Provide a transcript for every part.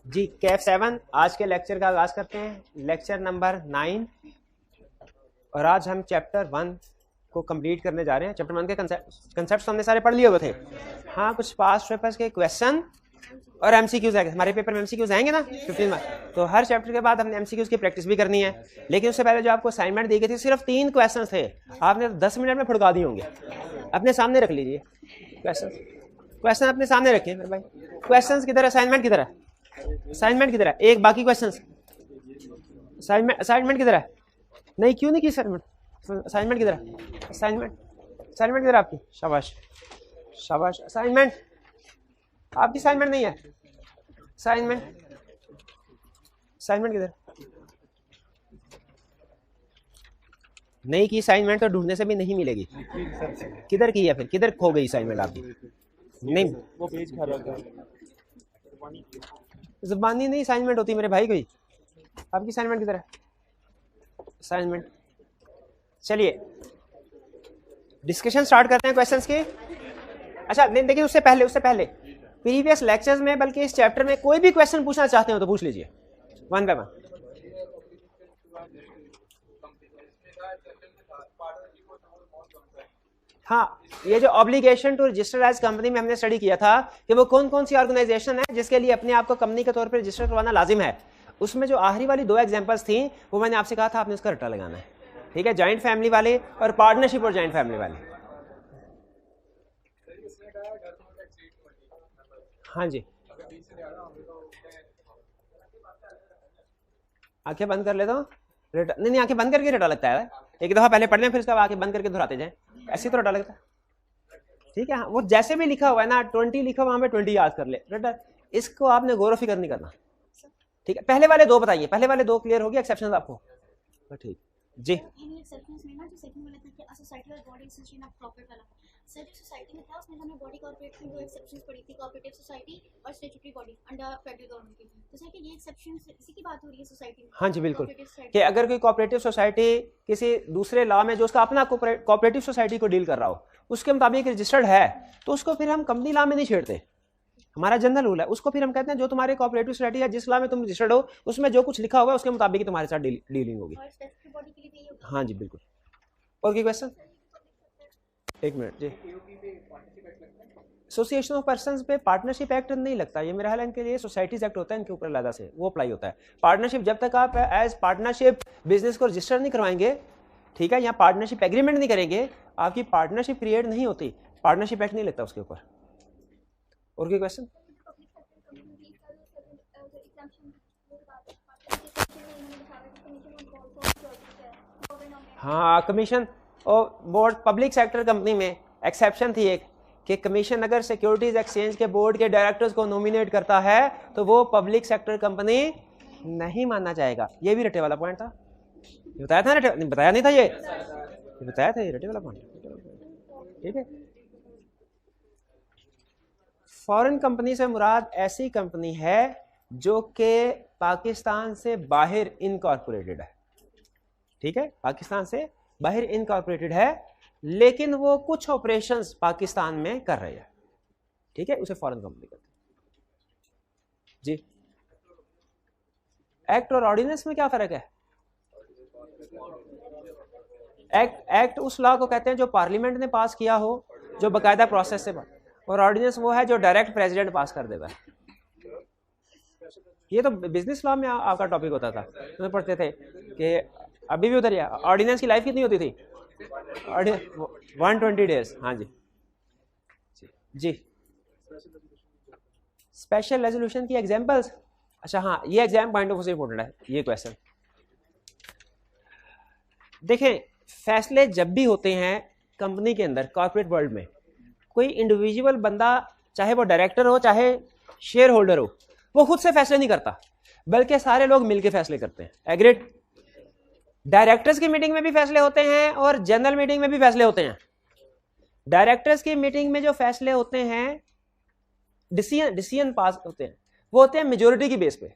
जी कैफ 7 आज के लेक्चर का आगाज करते हैं, लेक्चर नंबर 9। और आज हम चैप्टर 1 को कंप्लीट करने जा रहे हैं। चैप्टर 1 के कंसेप्ट हमने सारे पढ़ लिए हुए थे। हाँ, कुछ पास्ट पेपर्स के क्वेश्चन और एमसीक्यूज आएंगे। हमारे पेपर में एमसीक्यूज आएंगे ना 15 मार्क्स, तो हर चैप्टर के बाद हमने एमसीक्यूज की प्रैक्टिस भी करनी है। लेकिन उससे पहले जो आपको असाइनमेंट दी गई थी, सिर्फ 3 क्वेश्चन थे, आपने 10 मिनट में फुड़का दिए होंगे। अपने सामने रख लीजिए क्वेश्चन अपने सामने रखें मेरे भाई। क्वेश्चन किधर है? असाइनमेंट किधर है? असाइनमेंट किधर है? एक बाकी क्वेश्चन असाइनमेंट किधर है? नहीं, क्यों नहीं की असाइनमेंट किधर है? असाइनमेंट किधर है आपकी? शाबाश शाबाश। असाइनमेंट आपकी असाइनमेंट नहीं है। असाइनमेंट किधर? नहीं की असाइनमेंट तो ढूंढने से भी नहीं मिलेगी। किधर की है फिर? किधर खो गई असाइनमेंट आपकी? नहीं, वो पेज खा रहा था। ज़बानी नहीं असाइनमेंट होती मेरे भाई। कोई आपकी असाइनमेंट किधर है? असाइनमेंट। चलिए डिस्कशन स्टार्ट करते हैं क्वेश्चंस की। अच्छा देखिए, उससे पहले प्रीवियस लेक्चर्स में, बल्कि इस चैप्टर में कोई भी क्वेश्चन पूछना चाहते हो तो पूछ लीजिए वन बाय वन। हाँ, ये जो obligation to register as company में हमने स्टडी किया था कि वो कौन कौन सी ऑर्गेनाइजेशन है जिसके लिए अपने आप को कंपनी के तौर पर रजिस्टर करवाना लाजिम है। उसमें जो आखिरी वाली 2 एग्जांपल्स थी वो मैंने आपसे कहा था आपने उसका रट्टा लगाना है। ठीक है, जॉइंट फैमिली वाले और पार्टनरशिप और जॉइंट फैमिली वाले। हाँ जी, आंखें बंद कर ले तो नहीं, आंखें बंद करके रटा लगता है। एक दफा पहले पढ़ लें, फिर उसका आंखें बंद करके दोहराते जाएं, ऐसे तो रटा लगता है। ठीक है, वो जैसे भी लिखा हुआ है ना, 20 लिखा हुआ, हमें 20 याद कर ले रटा। इसको आपने गौर फिक्र नहीं करना। ठीक है, पहले वाले 2 बताइए। पहले वाले 2 क्लियर हो गए एक्सेप्शन आपको? ठीक जी। सर जो सोसाइटी में था उसमें हमने बॉडी कॉर्पोरेट की 2 एक्सेप्शंस पढ़ी थी, कोऑपरेटिव सोसाइटी और statutory body under federal government की। तो सर कि ये एक्सेप्शंस इसी की बात हो रही है सोसाइटी में? हाँ जी बिल्कुल, कि अगर कोई कोऑपरेटिव सोसाइटी किसी दूसरे लॉ में जो उसका अपना कोऑपरेटिव सोसाइटी को डील कर रहा हो उसके मुताबिक रजिस्टर्ड है, तो उसको फिर हम कंपनी लॉ में नहीं छेड़ते। हमारा जनरल रूल है, उसको फिर हम कहते हैं जो तुम्हारे कोऑपरेटिव सोसाइटी है, जिस लॉ में तुम रजिस्टर्ड हो, उसमें जो कुछ लिखा हुआ है उसके मुताबिक तुम्हारे साथ डीलिंग होगी। हाँ जी बिल्कुल। और कोई क्वेश्चन? एक मिनट जी। एसोसिएशन ऑफ पर्संस पे पार्टनरशिप एक्ट नहीं लगता, ये मेरा ख्याल इनके लिए सोसाइटीज एक्ट होता है, इनके ऊपर अलग से वो अप्लाई होता है। पार्टनरशिप जब तक आप एज पार्टनरशिप बिजनेस को रजिस्टर नहीं करवाएंगे, ठीक है, यहाँ पार्टनरशिप एग्रीमेंट नहीं करेंगे, आपकी पार्टनरशिप क्रिएट नहीं होती। पार्टनरशिप एक्ट नहीं लगता उसके ऊपर। और कोई क्वेश्चन? हाँ, कमीशन और बोर्ड पब्लिक सेक्टर कंपनी में एक्सेप्शन थी एक, कि कमीशन अगर सिक्योरिटीज एक्सचेंज के बोर्ड के डायरेक्टर्स को नॉमिनेट करता है तो वो पब्लिक सेक्टर कंपनी नहीं मानना चाहेगा। ये भी रटे वाला पॉइंट था, बताया था ना? बताया नहीं था? ये बताया था, ये रटे वाला पॉइंट। ठीक है, फॉरेन कंपनी से मुराद ऐसी कंपनी है जो कि पाकिस्तान से बाहर इनकॉर्पोरेटेड है। ठीक है, पाकिस्तान से बाहर इनकॉर्पोरेटेड है, लेकिन वो कुछ ऑपरेशंस पाकिस्तान में कर रहे हैं। ठीक है, उसे फॉरेन कंपनी कहते हैं जी। एक्ट और ऑर्डिनेंस में क्या फर्क है? एक्ट उस लॉ को कहते हैं जो पार्लियामेंट ने पास किया हो, जो बाकायदा प्रोसेस से, और ऑर्डिनेंस वो है जो डायरेक्ट प्रेसिडेंट पास कर देगा। ये तो बिजनेस लॉ में आपका टॉपिक होता था, उसमें पढ़ते थे कि अभी भी उधर ही ऑर्डिनेंस की लाइफ कितनी होती थी? 120 डेज। हाँ जी जी। स्पेशल रेजोल्यूशन की एग्जांपल्स। अच्छा हाँ, ये एग्जाम पॉइंट ऑफ व्यू से इंपॉर्टेंट है ये क्वेश्चन। देखें, फैसले जब भी होते हैं कंपनी के अंदर, कॉर्पोरेट वर्ल्ड में, कोई इंडिविजुअल बंदा, चाहे वो डायरेक्टर हो चाहे शेयर होल्डर हो, वो खुद से फैसले नहीं करता, बल्कि सारे लोग मिलकर फैसले करते हैं। एग्रीड? डायरेक्टर्स की मीटिंग में भी फैसले होते हैं और जनरल मीटिंग में भी फैसले होते हैं। डायरेक्टर्स की मीटिंग में जो फैसले होते हैं, डिसीजन पास होते हैं, वो होते हैं मेजोरिटी की बेस पे।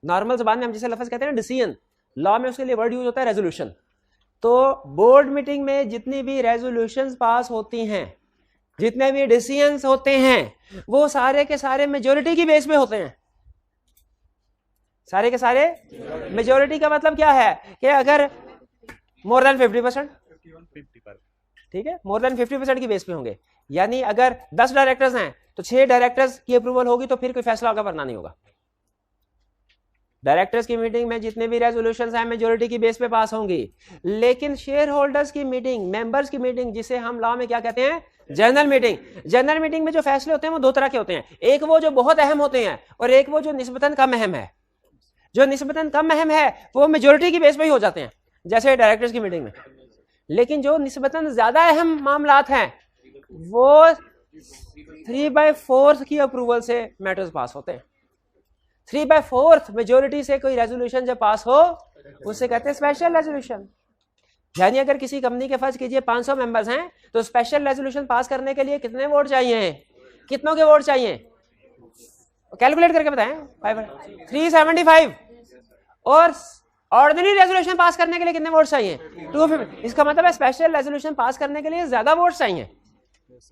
नॉर्मल ज़बान में हम जिसे लफ्ज़ कहते हैं ना डिसीजन, लॉ में उसके लिए वर्ड यूज होता है रेजोल्यूशन। तो बोर्ड मीटिंग में जितनी भी रेजोल्यूशंस पास होती हैं, जितने भी डिसीजंस होते हैं, वो सारे के सारे मेजोरिटी की बेस पे होते हैं। सारे के सारे मेजोरिटी का मतलब क्या है कि अगर मोर देन 50%, ठीक है, मोर देन 50% की बेस पे होंगे, यानी अगर 10 डायरेक्टर्स हैं तो 6 डायरेक्टर्स की अप्रूवल होगी तो फिर कोई फैसला होगा वरना नहीं होगा। डायरेक्टर्स की मीटिंग में जितने भी रेजोल्यूशंस हैं मेजोरिटी की बेस पे पास होंगी, लेकिन शेयर होल्डर्स की मीटिंग, मेंबर्स की मीटिंग, जिसे हम लॉ में क्या कहते हैं, जनरल मीटिंग, जनरल मीटिंग में जो फैसले होते हैं वो दो तरह के होते हैं, एक वो जो बहुत अहम होते हैं और एक वो जो निस्बतन कम अहम है। जो निस्बतन कम अहम है वो मेजोरिटी की बेस पे ही हो जाते हैं, जैसे डायरेक्टर्स की मीटिंग में, लेकिन जो निस्बतन ज्यादा अहम मामलात हैं वो 3/4 की अप्रूवल से मैटर्स पास होते हैं। 3/4 मेजोरिटी से कोई रेजोल्यूशन जब पास हो उसे कहते हैं स्पेशल रेजोल्यूशन। यानी अगर किसी कंपनी के फर्ज कीजिए 500 मेंबर्स हैं तो स्पेशल रेजोल्यूशन पास करने के लिए कितने वोट चाहिए, कितनों के वोट चाहिए, कैलकुलेट करके बताएं। 375। और ऑर्डिनरी रेजोल्यूशन पास करने के लिए कितने वोट चाहिए, 250। इसका मतलब है स्पेशल रेजोल्यूशन पास करने के लिए ज्यादा वोट चाहिए।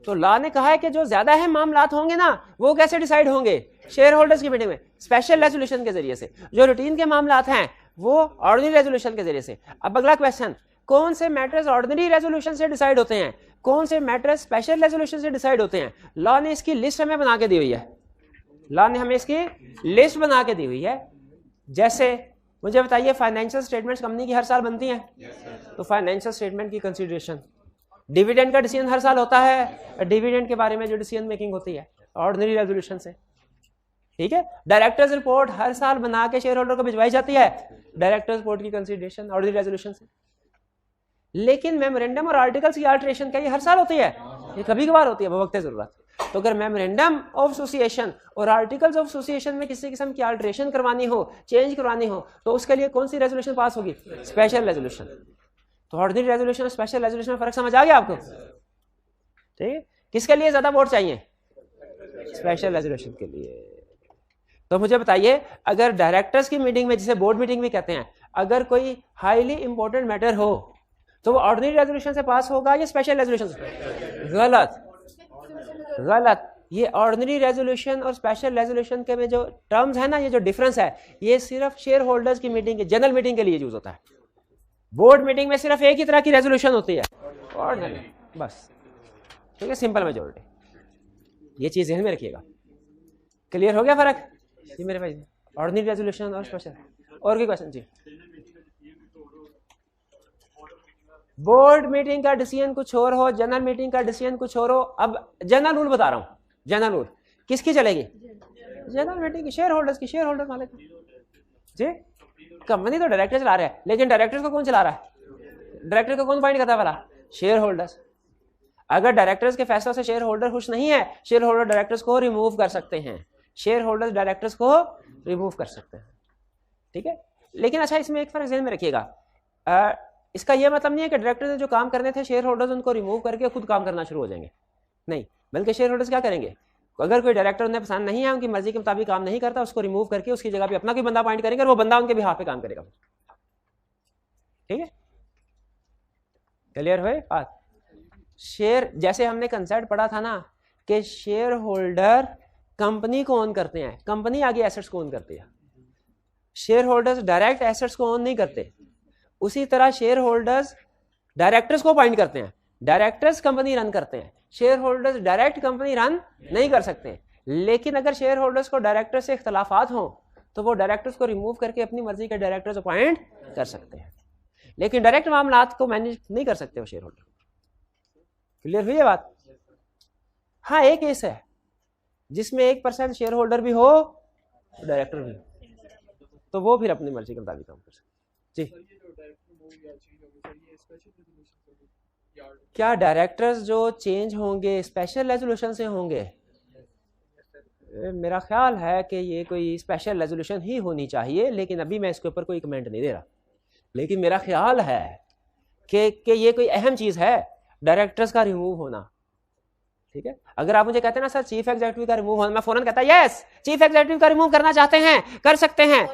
तो लॉ ने कहा है कि जो ज्यादा अहम मामलात होंगे ना वो कैसे डिसाइड होंगे, शेयर होल्डर्स की मीटिंग में स्पेशल रेजोल्यूशन के जरिए से। जो रूटीन के मामलात हैं वो ऑर्डिनरी रेजोल्यूशन के जरिए से। अब अगला क्वेश्चन, कौन से मैटर्स ऑर्डिनरी रेजोल्यूशन से डिसाइड होते हैं, कौन से मैटर्स स्पेशल रेजोल्यूशन से डिसाइड होते हैं। लॉ ने इसकी लिस्ट हमें बना के दी हुई है, लॉ ने हमें इसकी लिस्ट बना के दी हुई है। जैसे मुझे बताइए, फाइनेंशियल स्टेटमेंट्स कंपनी की हर साल बनती हैं, तो फाइनेंशियल स्टेटमेंट की कंसीडरेशन, डिविडेंड का डिसीजन हर साल होता है, डिविडेंड के बारे में जो डिसीजन मेकिंग होती है ऑर्डिनरी रेजोल्यूशन से, ठीक है। डायरेक्टर्स रिपोर्ट हर साल बना के शेयर होल्डर को भिजवाई जाती है, डायरेक्टर्स रिपोर्ट की कंसीडरेशन ऑर्डिनरी रेजोल्यूशन से। लेकिन मेमोरेंडम और आर्टिकल्स की अल्टरेशन क्या ये हर साल होती है, ये कभी कभार होती है बवक्त जरूरत। तो अगर मेमोरेंडम ऑफ एसोसिएशन और आर्टिकल्स ऑफ एसोसिएशन में किसी किस्म की अल्टरेशन करवानी हो, चेंज करवानी हो, तो उसके लिए कौन सी रेजोल्यूशन पास होगी, स्पेशल रेजोल्यूशन। तो ऑर्डिनरी रेजोल्यूशन और स्पेशल रेजोल्यूशन में फर्क समझ आ गया आपको, ठीक है। किसके लिए ज्यादा वोट चाहिए, स्पेशल रेजोल्यूशन के लिए। तो मुझे बताइए, अगर डायरेक्टर्स की मीटिंग में, जिसे बोर्ड मीटिंग भी कहते हैं, अगर कोई हाईली इंपॉर्टेंट मैटर हो तो वो ऑर्डिनरी रेजोल्यूशन से पास होगा या स्पेशल रेजोल्यूशन से? गलत, गलत। ये ऑर्डिनरी रेजोल्यूशन और स्पेशल रेजोल्यूशन के में जो टर्म्स है ना, ये जो डिफरेंस है, ये सिर्फ शेयर होल्डर्स की मीटिंग के, जनरल मीटिंग के लिए यूज होता है। बोर्ड मीटिंग में सिर्फ एक ही तरह की रेजोल्यूशन होती है, ऑर्डिनरी, बस, ठीक है, सिंपल मेजोरिटी। ये चीज ध्यान में रखिएगा। क्लियर हो गया फर्क जी मेरे भाई, ऑर्डिनरी रेजोल्यूशन और स्पेशल। और कोई क्वेश्चन जी? बोर्ड मीटिंग का डिसीजन कुछ और हो, जनरल मीटिंग का डिसीजन कुछ और हो। अब जनरल रूल बता रहा हूं, जनरल रूल किसकी चलेगी, जनरल मीटिंग की, शेयर होल्डर्स की, शेयर होल्डर मालिक जी। कंपनी तो डायरेक्टर चला रहा है, लेकिन डायरेक्टर्स को कौन चला रहा है, डायरेक्टर को कौन अपॉइंट करता है वाला, शेयर होल्डर्स। अगर डायरेक्टर्स के फैसलों से शेयर होल्डर खुश नहीं है, शेयर होल्डर डायरेक्टर्स को रिमूव कर सकते हैं, शेयर होल्डर्स डायरेक्टर्स को रिमूव कर सकते हैं, ठीक है। लेकिन अच्छा, इसमें एक फर्क ध्यान में रखिएगा, इसका यह मतलब नहीं है कि डायरेक्टर ने जो काम करने थे शेयर होल्डर्स उनको रिमूव करके खुद काम करना शुरू हो जाएंगे, नहीं, बल्कि शेयर होल्डर्स क्या करेंगे, अगर कोई डायरेक्टर उन्हें पसंद नहीं है, उनकी मर्जी के मुताबिक काम नहीं करता, उसको रिमूव करके उसकी जगह पे अपना कोई बंदा अपॉइंट करेंगे और वो बंदा उनके बिहाफ पे काम करेगा, ठीक है। क्लियर हुए बात? शेयर, जैसे हमने कंसेप्ट पढ़ा था ना कि शेयर होल्डर कंपनी को ओन करते हैं, कंपनी आगे एसेट्स को ओन करती है, शेयर होल्डर्स डायरेक्ट एसेट्स को ओन नहीं करते। उसी तरह शेयर होल्डर्स डायरेक्टर्स को अपॉइंट करते हैं, डायरेक्टर्स कंपनी रन करते हैं, share holders direct company run नहीं कर सकते। लेकिन अगर शेयर होल्डर्स को डायरेक्टर से इख्तलाफात हो तो वो डायरेक्टर्स को रिमूव करके अपनी मर्जी के डायरेक्टर्स अपॉइंट कर सकते हैं, लेकिन डायरेक्ट मामलात को मैनेज नहीं कर सकते वो शेयर होल्डर। क्लियर हुई है बात? हाँ, एक केस है जिसमें 1% शेयर होल्डर भी हो, डायरेक्टर भी हो, तो वो फिर अपनी मर्जी के मुताबिक काम कर सकते जी। क्या डायरेक्टर्स जो चेंज होंगे स्पेशल रेजोल्यूशन से होंगे? मेरा ख्याल है कि ये कोई स्पेशल रेजोल्यूशन ही होनी चाहिए, लेकिन अभी मैं इसके ऊपर कोई कमेंट नहीं दे रहा। लेकिन मेरा ख्याल है कि ये कोई अहम चीज़ है, डायरेक्टर्स का रिमूव होना, ठीक है। अगर आप मुझे कहते हैं ना सर चीफ एग्जीक्यूटिव का रिमूव होना, मैं फौरन कहता यस, चीफ एग्जीक्यूटिव का रिमूव करना चाहते हैं, कर सकते हैं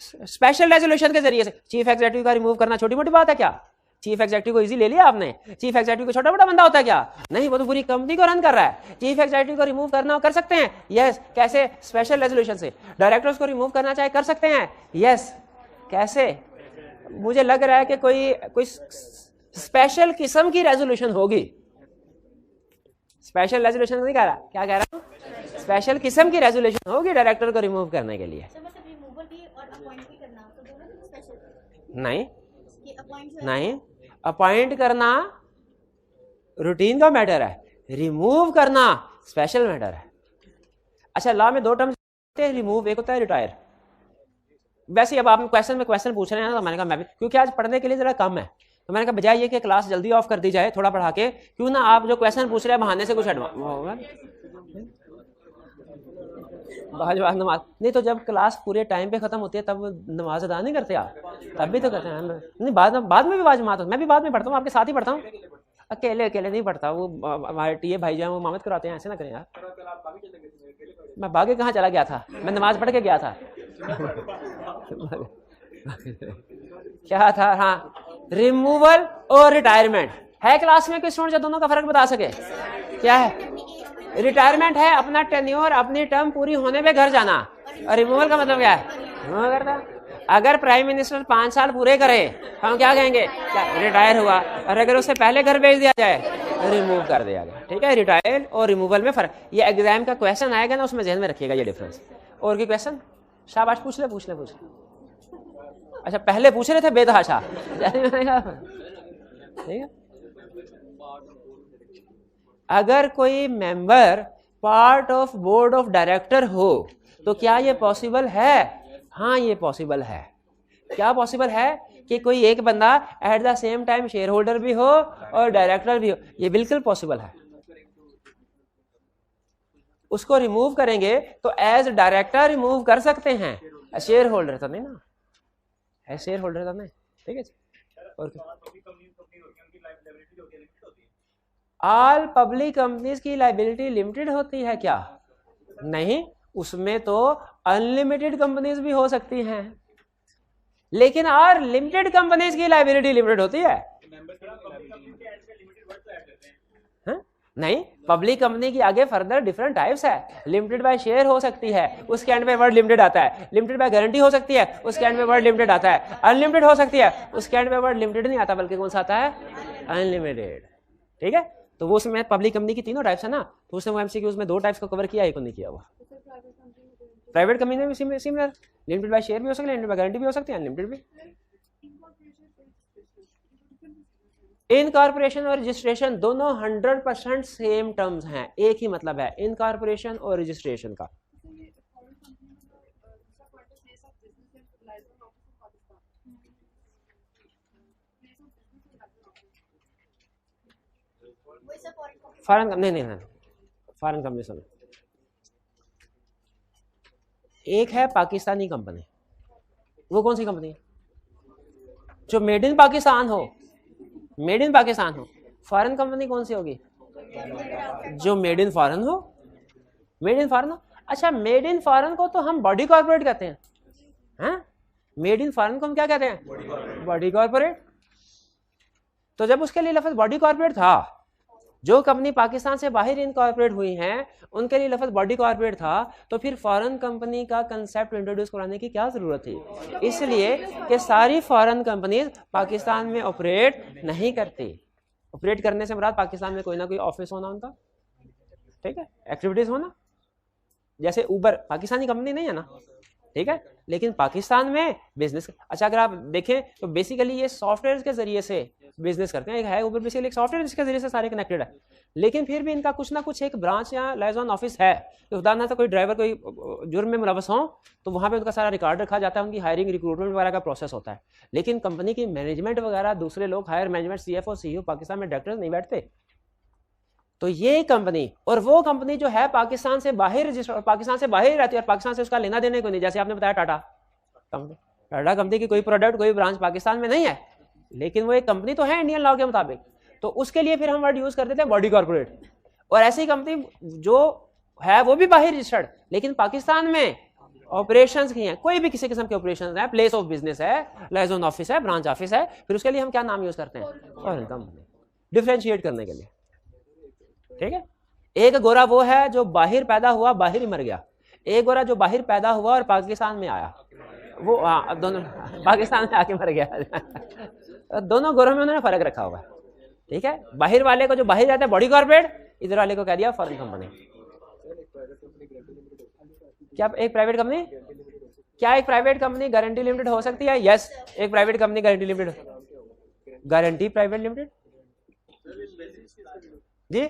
स्पेशल रेजोल्यूशन के जरिए से। चीफ एग्जीक्यूटिव का रिमूव करना छोटी मोटी बात है क्या? चीफ एग्जीक्यूटिव को इजी ले लिया आपने? चीफ एग्जीक्यूटिव को छोटा बड़ा बंदा होता है क्या? नहीं, वो तो पूरी कंपनी को रन कर रहा है। चीफ एग्जीक्यूटिव को रिमूव करना कर सकते हैं, यस। कैसे? स्पेशल रेजोल्यूशन से। डायरेक्टर्स को रिमूव करना चाहे कर सकते हैं, यस। कैसे? मुझे लग रहा है कि कोई स्पेशल किस्म की रेजोल्यूशन होगी। स्पेशल रेजोल्यूशन नहीं कह रहा, क्या कह रहा हूँ? स्पेशल किस्म की रेजोल्यूशन होगी डायरेक्टर को रिमूव करने के लिए। नहीं नहीं, अपॉइंट करना रूटीन का मैटर है, रिमूव करना स्पेशल मैटर है। अच्छा, लॉ में दो टर्म्स होते हैं, रिमूव, एक होता है रिटायर। वैसे अब आप क्वेश्चन पूछ रहे हैं ना, तो मैंने कहा मैं भी, क्योंकि आज पढ़ने के लिए जरा कम है, तो मैंने कहा बजाय ये कि क्लास जल्दी ऑफ कर दी जाए थोड़ा पढ़ा के, क्यों ना आप जो क्वेश्चन पूछ रहे हैं बहाने से कुछ नमाज नहीं, तो जब क्लास पूरे टाइम पे खत्म होती है तब नमाज अदा नहीं करते आप? तब भी तो करते हैं नहीं, बाद में भी बाज जमात, मैं भी बाद में पढ़ता हूँ, आपके साथ ही पढ़ता हूँ, अकेले नहीं पढ़ता। वो हमारे टीए भाई जो वो मामद कराते हैं, ऐसे ना करें यार। मैं भागे कहाँ चला गया था? मैं नमाज पढ़ के गया था। क्या था? हाँ, रिमूवल और रिटायरमेंट है क्लास में कोई स्टूडेंट जो दोनों का फर्क बता सके? क्या है? रिटायरमेंट है अपना टेन्योर, अपनी टर्म पूरी होने पे घर जाना, और रिमूवल का मतलब क्या है? रिमूव करता। अगर प्राइम मिनिस्टर 5 साल पूरे करे, हम क्या कहेंगे? रिटायर हुआ। और अगर उससे पहले घर भेज दिया जाए, रिमूव कर दिया गया। ठीक है, रिटायर और रिमूवल में फर्क। ये एग्जाम का क्वेश्चन आएगा ना, उसमें ध्यान में रखिएगा ये डिफरेंस। और कोई क्वेश्चन? शाबाश, पूछ ले। अच्छा, पहले पूछ रहे थे बेतहाशा। ठीक है, अगर कोई member part of board of director हो तो क्या ये पॉसिबल है? हाँ, ये पॉसिबल है। क्या पॉसिबल है? कि कोई एक बंदा at the same time share holder भी हो और डायरेक्टर भी हो, ये बिल्कुल पॉसिबल है। उसको रिमूव करेंगे तो एज डायरेक्टर रिमूव कर सकते हैं, शेयर होल्डर तो नहीं ना है, शेयर होल्डर तो नहीं। ठीक है, और ऑल पब्लिक कंपनीज की लाइबिलिटी लिमिटेड होती है क्या? नहीं, उसमें तो अनलिमिटेड कंपनीज भी हो सकती हैं, लेकिन और लिमिटेड कंपनीज की लाइबिलिटी लिमिटेड होती है। नहीं, पब्लिक कंपनी की आगे फर्दर डिफरेंट टाइप्स है। लिमिटेड बाय शेयर हो सकती है, उसके एंड में वर्ड लिमिटेड आता है। लिमिटेड बाय गारंटी हो सकती है, उसके एंड में वर्ड लिमिटेड आता है। अनलिमिटेड हो सकती है, उसके एंड में वर्ड लिमिटेड नहीं आता, बल्कि कौन सा आता है? अनलिमिटेड। ठीक है, तो वो उसमें पब्लिक कंपनी की तीनों टाइप्स है ना, तो उसने वो एमसीक्यू उसमें 2 टाइप्स को कवर किया, एक को नहीं किया हुआ। प्राइवेट कंपनी में भी सिमिलर, लिमिटेड बाय शेयर भी हो सकती है, लिमिटेड बाय गारंटी भी हो सकती है, अनलिमिटेड भी। इनकॉर्पोरेशन और रजिस्ट्रेशन दोनों 100% सेम टर्म्स हैं, एक ही मतलब है इनकॉर्पोरेशन और रजिस्ट्रेशन का। फॉरेन कंपनी नहीं, फॉरेन कंपनी सुनो, एक है पाकिस्तानी कंपनी, वो कौन सी कंपनी है? जो मेड इन पाकिस्तान हो, मेड इन पाकिस्तान हो। फॉरेन कंपनी कौन सी होगी? जो मेड इन फॉरेन हो, मेड इन फॉरेन हो। अच्छा, मेड इन फॉरेन को तो हम बॉडी कॉर्पोरेट कहते हैं, हैं? मेड इन फॉरेन को हम क्या कहते हैं? Body corporate. तो जब उसके लिए लफ्ज बॉडी कॉर्पोरेट था, जो कंपनी पाकिस्तान से बाहर इनकॉर्पोरेट हुई हैं उनके लिए लफ्ज बॉडी कॉर्पोरेट था, तो फिर फॉरेन कंपनी का कंसेप्ट इंट्रोड्यूस कराने की क्या जरूरत थी? इसलिए कि सारी फॉरेन कंपनीज पाकिस्तान में ऑपरेट नहीं करती। ऑपरेट करने से मुराद पाकिस्तान में कोई ना कोई ऑफिस होना उनका, ठीक है, एक्टिविटीज होना। जैसे उबर पाकिस्तानी कंपनी नहीं है ना, ठीक है, लेकिन पाकिस्तान में बिजनेस। अच्छा, अगर आप देखें तो बेसिकली ये सॉफ्टवेयर के जरिए से बिजनेस करते हैं। एक है उबर, बेसिकली एक सॉफ्टवेयर जिसके जरिए से सारे कनेक्टेड है, लेकिन फिर भी इनका कुछ ना कुछ एक ब्रांच या लाइजॉन ऑफिस है। तो उदाहरण, कोई ड्राइवर कोई जुर्म में मुलवस हो तो वहाँ पे उनका सारा रिकॉर्ड रखा जाता है, उनकी हायरिंग रिक्रूटमेंट वगैरह का प्रोसेस होता है। लेकिन कंपनी की मैनेजमेंट वगैरह दूसरे लोग, higher management, CFO CEO Pakistan में डायरेक्टर नहीं बैठते। तो ये कंपनी और वो कंपनी जो है पाकिस्तान से बाहर रजिस्टर, पाकिस्तान से बाहर रहती है और पाकिस्तान से उसका लेना देने को नहीं। जैसे आपने बताया टाटा कंपनी, टाटा कंपनी की कोई प्रोडक्ट, कोई ब्रांच पाकिस्तान में नहीं है, लेकिन वो एक कंपनी तो है इंडियन लॉ के मुताबिक। तो उसके लिए फिर हम वर्ड यूज कर देते हैं बॉडी कॉर्पोरेट। और ऐसी कंपनी जो है वो भी बाहर रजिस्टर्ड, लेकिन पाकिस्तान में ऑपरेशंस की हैं, कोई भी किसी किस्म के ऑपरेशंस है, प्लेस ऑफ बिजनेस है, लाइजन ऑफिस है, ब्रांच ऑफिस है, फिर उसके लिए हम क्या नाम यूज करते हैं? फॉरेन कंपनी, डिफरेंशिएट करने के लिए। ठीक है, एक गोरा वो है जो बाहर पैदा हुआ बाहर ही मर गया, एक गोरा जो बाहर पैदा हुआ और पाकिस्तान में आया, वो दोनों पाकिस्तान में आके मर गया। दोनों गोरों में उन्होंने फर्क रखा हुआ है। ठीक है, बाहर वाले को जो बाहर जाता है बॉडी कॉर्पोरेट, इधर वाले को कह दिया फॉरेन कंपनी। क्या एक प्राइवेट कंपनी, क्या एक प्राइवेट कंपनी गारंटी लिमिटेड हो सकती है? यस, एक private company guarantee limited, guarantee private limited जी।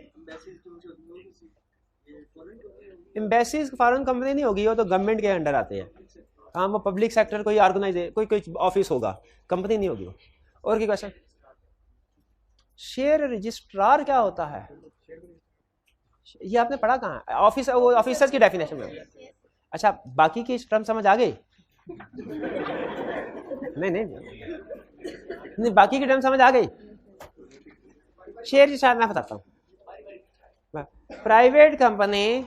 एम्बेसीज फॉरेन कंपनी नहीं होगी, वो तो गवर्नमेंट के अंडर आते हैं। हाँ, वो पब्लिक सेक्टर कोई ऑर्गेनाइजेशन, कोई ऑफिस होगा, कंपनी नहीं होगी वो। और क्या क्वेश्चन? शेयर रजिस्ट्रार क्या होता है? ये आपने पढ़ा कहाँ? ऑफिस, वो ऑफिसर्स की डेफिनेशन में। अच्छा, बाकी की टर्म समझ आ गई? नहीं, बाकी की टर्म समझ आ गई? शेयर रजिस्ट्रार मैं बताता हूँ। प्राइवेट कंपनी,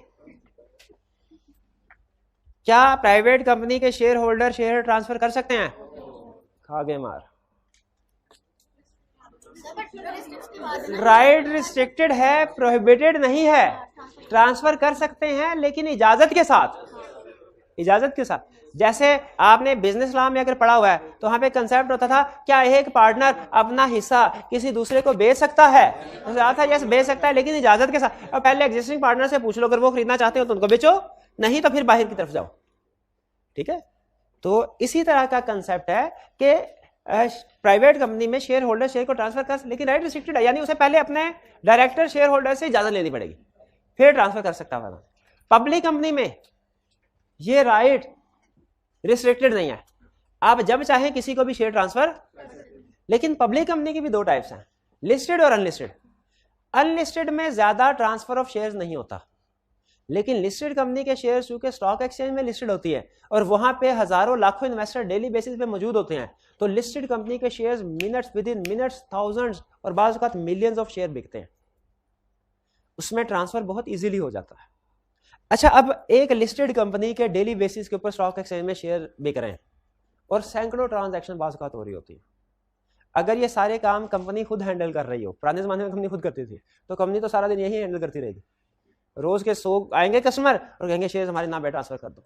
क्या प्राइवेट कंपनी के शेयर होल्डर शेयर ट्रांसफर कर सकते हैं? खागे मार। राइट रिस्ट्रिक्टेड है, प्रोहिबिटेड नहीं है। ट्रांसफर कर सकते हैं लेकिन इजाजत के साथ, इजाजत के साथ। जैसे आपने बिजनेस लॉ में अगर पढ़ा हुआ है तो वहां पे कंसेप्ट होता था, क्या एक पार्टनर अपना हिस्सा किसी दूसरे को बेच सकता है? था यस, बेच सकता है लेकिन इजाजत के साथ। अब पहले एग्जिस्टिंग पार्टनर से पूछ लो, अगर वो खरीदना चाहते हो तो उनको बेचो, नहीं तो फिर बाहर की तरफ जाओ। ठीक है, तो इसी तरह का कंसेप्ट है कि प्राइवेट कंपनी में शेयर होल्डर शेयर को ट्रांसफर कर, लेकिन राइट रिस्ट्रिक्टेड है, यानी उसे पहले अपने डायरेक्टर शेयर होल्डर से इजाजत लेनी पड़ेगी, फिर ट्रांसफर कर सकता है। पब्लिक कंपनी में ये राइट रिस्ट्रिक्टेड नहीं है, आप जब चाहें किसी को भी शेयर ट्रांसफर। लेकिन पब्लिक कंपनी की भी दो टाइप्स हैं, लिस्टेड और अनलिस्टेड। अनलिस्टेड में ज्यादा ट्रांसफर ऑफ शेयर्स नहीं होता, लेकिन लिस्टेड कंपनी के शेयर्स चूंकि स्टॉक एक्सचेंज में लिस्टेड होती है और वहां पे हजारों लाखों इन्वेस्टर डेली बेसिस पे मौजूद होते हैं, तो लिस्टेड कंपनी के shares minutes, with in minutes thousands और बाज़ औक़ात मिलियंस ऑफ शेयर बिकते हैं, उसमें ट्रांसफर बहुत इजीली हो जाता है। अच्छा, अब एक लिस्टेड कंपनी के डेली बेसिस के ऊपर स्टॉक एक्सचेंज में शेयर बिक रहे हैं और सैकड़ों ट्रांजैक्शन बाज़ औक़ात हो रही होती है। अगर ये सारे काम कंपनी खुद हैंडल कर रही हो, पुराने जमाने में कंपनी खुद करती थी, तो कंपनी तो सारा दिन यही हैंडल करती रहेगी। रोज के 100 आएंगे कस्टमर और कहेंगे शेयर हमारे नाम पे ट्रांसफर कर दो।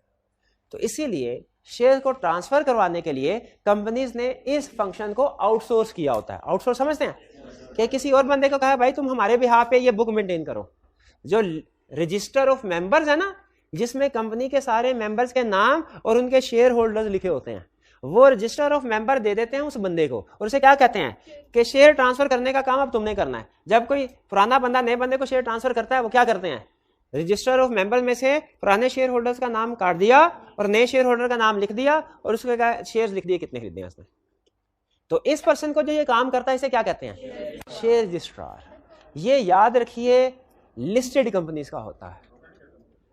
तो इसीलिए शेयर को ट्रांसफर करवाने के लिए कंपनीज ने इस फंक्शन को आउटसोर्स किया होता है। आउटसोर्स समझते हैं कि किसी और बंदे को कहा भाई तुम हमारे बिहाफ पे ये बुक मेंटेन करो। जो रजिस्टर ऑफ मेंबर्स है ना, जिसमें कंपनी के सारे मेंबर्स के नाम और उनके शेयर होल्डर्स लिखे होते हैं, वो रजिस्टर ऑफ मेंबर दे देते हैं उस बंदे को और उसे क्या कहते हैं कि शेयर ट्रांसफर करने का काम अब तुमने करना है। जब कोई पुराना बंदा नए बंदे को शेयर ट्रांसफर करता है, वो क्या करते हैं, रजिस्टर ऑफ मेंबर में से पुराने शेयर होल्डर्स का नाम काट दिया और नए शेयर होल्डर का नाम लिख दिया और उसके शेयर्स लिख दिए कितने खरीदे हैं उसने। तो इस पर्सन को जो ये काम करता है इसे क्या कहते हैं, शेयर रजिस्ट्रार। ये याद रखिए लिस्टेड कंपनीज का होता है।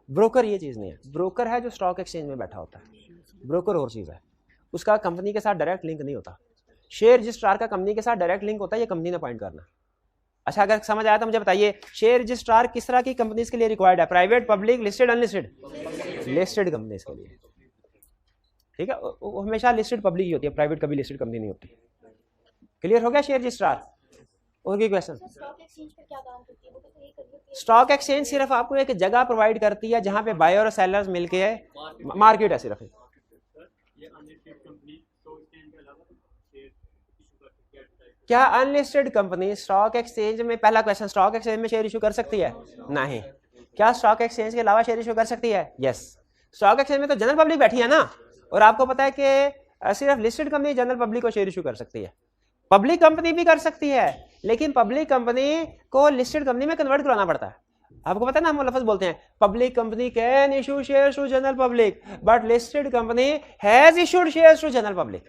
ब्रोकर ये चीज नहीं है, ब्रोकर है जो स्टॉक एक्सचेंज में बैठा होता है, ब्रोकर और चीज है, उसका कंपनी के साथ डायरेक्ट लिंक नहीं होता। शेयर रजिस्ट्रार का कंपनी के साथ डायरेक्ट लिंक होता है, ये कंपनी ने अपॉइंट करना। अच्छा, अगर समझ आया तो मुझे बताइए शेयर रजिस्ट्रार किस तरह की कंपनीज के लिए रिक्वायर्ड है, private, public, listed, unlisted? Listed companies के लिए। ठीक है, वो हमेशा लिस्टेड पब्लिक ही होती है, प्राइवेट कभी लिस्टेड कंपनी नहीं होती। क्लियर हो गया शेयर रजिस्ट्रार? और कोई क्वेश्चन? स्टॉक एक्सचेंज सिर्फ आपको एक जगह प्रोवाइड करती है जहां पे बायर और सेलर्स मिलके है, मार्केट है सिर्फ। क्या अनलिस्टेड कंपनी स्टॉक एक्सचेंज में, पहला क्वेश्चन, स्टॉक एक्सचेंज में शेयर इशू कर सकती है? नहीं। क्या स्टॉक एक्सचेंज के अलावा शेयर इशू कर सकती है? यस। स्टॉक एक्सचेंज में तो जनरल पब्लिक बैठी है ना, और आपको पता है कि सिर्फ लिस्टेड कंपनी जनरल पब्लिक को शेयर इशू कर सकती है। पब्लिक कंपनी भी कर सकती है, लेकिन पब्लिक कंपनी को लिस्टेड कंपनी में कन्वर्ट कराना पड़ता है। आपको पता है ना, हम लफ्ज बोलते हैं public company can issue shares to general public but listed company has issued shares to general public.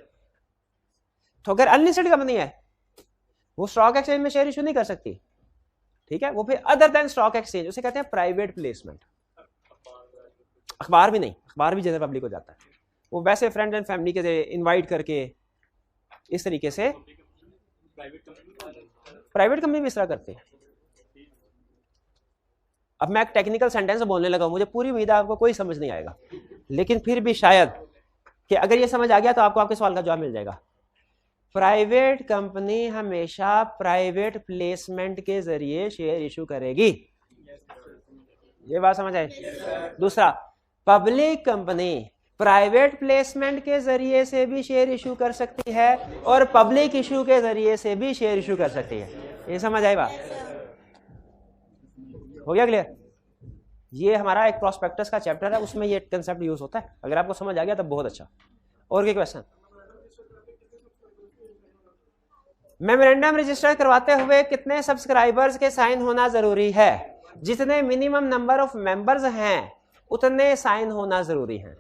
तो अगर अनलिस्टेड कंपनी है वो स्टॉक एक्सचेंज में शेयर इशू नहीं कर सकती। ठीक है, वो फिर अदर देन स्टॉक एक्सचेंज, उसे कहते हैं प्राइवेट प्लेसमेंट। अखबार भी नहीं, अखबार भी जनरल पब्लिक हो जाता है, वो वैसे फ्रेंड एंड फैमिली के इनवाइट करके इस तरीके से प्राइवेट कंपनी भी इस तरह करती है। अब मैं एक टेक्निकल सेंटेंस बोलने लगा, मुझे पूरी उम्मीद है आपको कोई समझ नहीं आएगा, लेकिन फिर भी शायद कि अगर ये समझ आ गया तो आपको आपके सवाल का जवाब मिल जाएगा। प्राइवेट कंपनी हमेशा प्राइवेट प्लेसमेंट के जरिए शेयर इशू करेगी, ये बात समझ आई। दूसरा, पब्लिक कंपनी प्राइवेट प्लेसमेंट के जरिए से भी शेयर इशू कर सकती है और पब्लिक इशू के जरिए से भी शेयर इशू कर सकती है। ये समझ आई बात? हो गया क्लियर? ये हमारा एक प्रोस्पेक्टस का चैप्टर है, उसमें ये कंसेप्ट यूज होता है। अगर आपको समझ आ गया तब बहुत अच्छा। और क्या क्वेश्चन? मेमोरेंडम रजिस्टर करवाते हुए कितने सब्सक्राइबर्स के साइन होना जरूरी है? जितने मिनिमम नंबर ऑफ मेंबर्स हैं उतने साइन होना जरूरी है।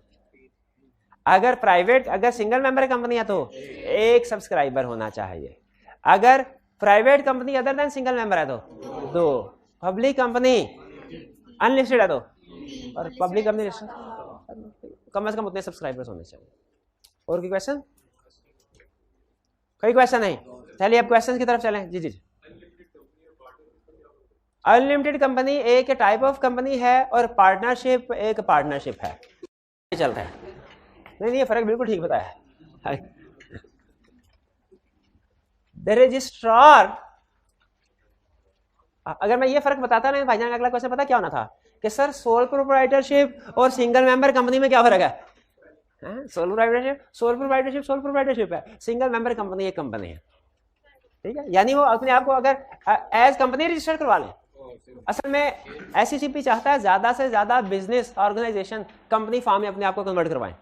अगर सिंगल मेंबर कंपनी है तो एक सब्सक्राइबर होना चाहिए। अगर private company other than single member है तो 2, पब्लिक कंपनी अनलिस्टेड है तो, और पब्लिक कंपनी कम से कम उतने सब्सक्राइबर्स होने चाहिए। और कोई क्वेश्चन? कोई क्वेश्चन नहीं? चलिए अब क्वेश्चन की तरफ चलें। जी जी। अनलिमिटेड कंपनी एक टाइप ऑफ कंपनी है और पार्टनरशिप एक पार्टनरशिप है। चलता है नहीं, ये फर्क बिल्कुल ठीक बताया। द रजिस्ट्रार, अगर मैं ये फर्क बताता ना भाईजान, अगला क्वेश्चन पता क्या होना था कि सर सोल प्रोप्राइटरशिप और सिंगल मेंबर कंपनी में क्या फर्क है? सोल प्रोप्राइटरशिप है, सिंगल मेंबर कंपनी एक कंपनी है, ठीक है। यानी वो अपने आप को अगर एज कंपनी रजिस्टर करवा लें। असल में एससीसीपी चाहता है ज्यादा से ज्यादा बिजनेस ऑर्गेनाइजेशन कंपनी फॉर्म में अपने आप को कन्वर्ट करवाएं,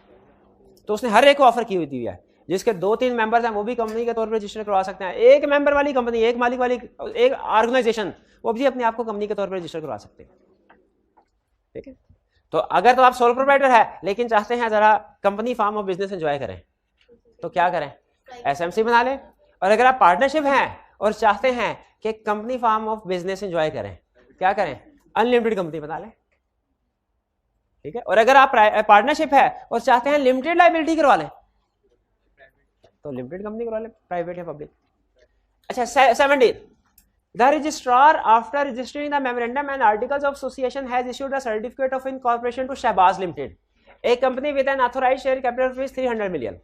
तो उसने हर एक को ऑफर की हुई थी है। जिसके 2-3 मेंबर्स हैं वो भी कंपनी के तौर पर रजिस्टर करवा सकते हैं। एक मेंबर वाली कंपनी, एक मालिक वाली एक ऑर्गेनाइजेशन, वो भी अपने आप को कंपनी के तौर पर रजिस्टर करवा सकते हैं, ठीक है। तो अगर तो आप सोल प्रोप्राइटर है लेकिन चाहते हैं जरा company form of business enjoy करें तो क्या करें? एसएमसी बना लें। और अगर आप पार्टनरशिप हैं और चाहते हैं कि company form of business enjoy करें, क्या करें? अनलिमिटेड कंपनी बना लें, ठीक है। और अगर आप पार्टनरशिप है और चाहते हैं लिमिटेड लायबिलिटी करवा लें तो लिमिटेड कंपनी करवा लें, प्राइवेट या पब्लिक। अच्छा 70, the registrar after registering the memorandum and articles of association has issued a certificate of incorporation to Shahbaz limited, a company with an authorised share capital of 300 million.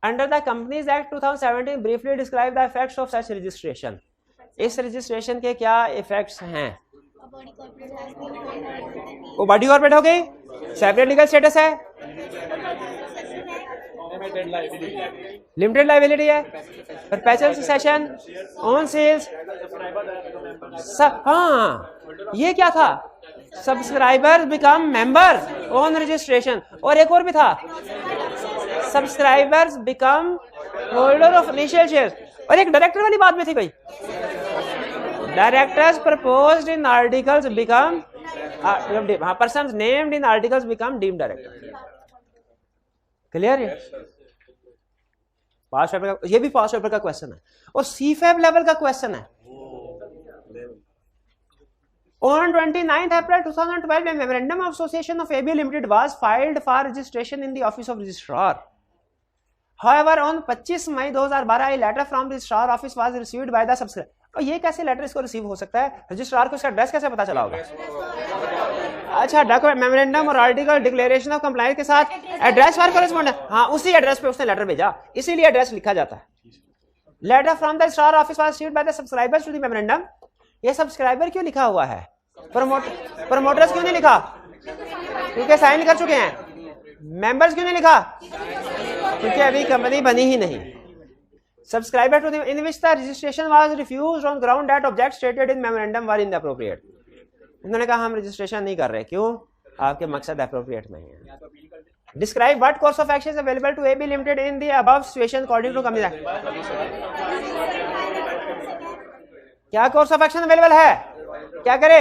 Under the companies act 2017 briefly describe the effects of such registration. इस registration के क्या effects हैं? वो body corporate हो गई, separate legal status है, limited liability है, perpetual succession, own seals. हाँ ये क्या था? Subscriber become member, own registration, और एक और भी था, subscribers become holder of initial shares, और एक डायरेक्टर वाली बात भी थी कोई, directors proposed in articles become persons named in articles become deemed director. Clear है? पास पेपर का, ये भी पास पेपर का क्वेश्चन है और सीफैब लेवल का क्वेश्चन है। On 29th April 2012, a memorandum of association of AB Limited was filed for registration in the office of registrar. However, on 25 May 2012, a letter from registrar office was received by the subscriber. और ये कैसे letter इसको receive हो सकता है? Registrar को इसका address कैसे पता चला होगा? अच्छा, डॉक्यूमेंट मेमोरेंडम और आर्टिकल डिक्लेरेशन ऑफ कंप्लायंस के साथ एड्रेस फॉर कॉरेस्पॉन्डेंस, हाँ उसी एड्रेस पे उसने लेटर भेजा, इसीलिए एड्रेस लिखा जाता है। Letter from the registrar office was issued by the subscribers to the memorandum. ये सब्सक्राइबर क्यों लिखा हुआ है? प्रमोटर्स क्यों नहीं लिखा? क्योंकि साइन कर चुके हैं। मेंबर्स क्यों नहीं लिखा? क्योंकि अभी कंपनी बनी ही नहीं। Subscriber to the in which the registration was refused on ground that objects stated in memorandum were inappropriate. उन्होंने कहा हम रजिस्ट्रेशन नहीं कर रहे, क्यों? आपके मकसद एप्रोप्रिएट नहीं है। Describe what course of action is available to AB Limited in the above situation according to Companies Act. क्या कोर्स ऑफ एक्शन अवेलेबल है? क्या करे?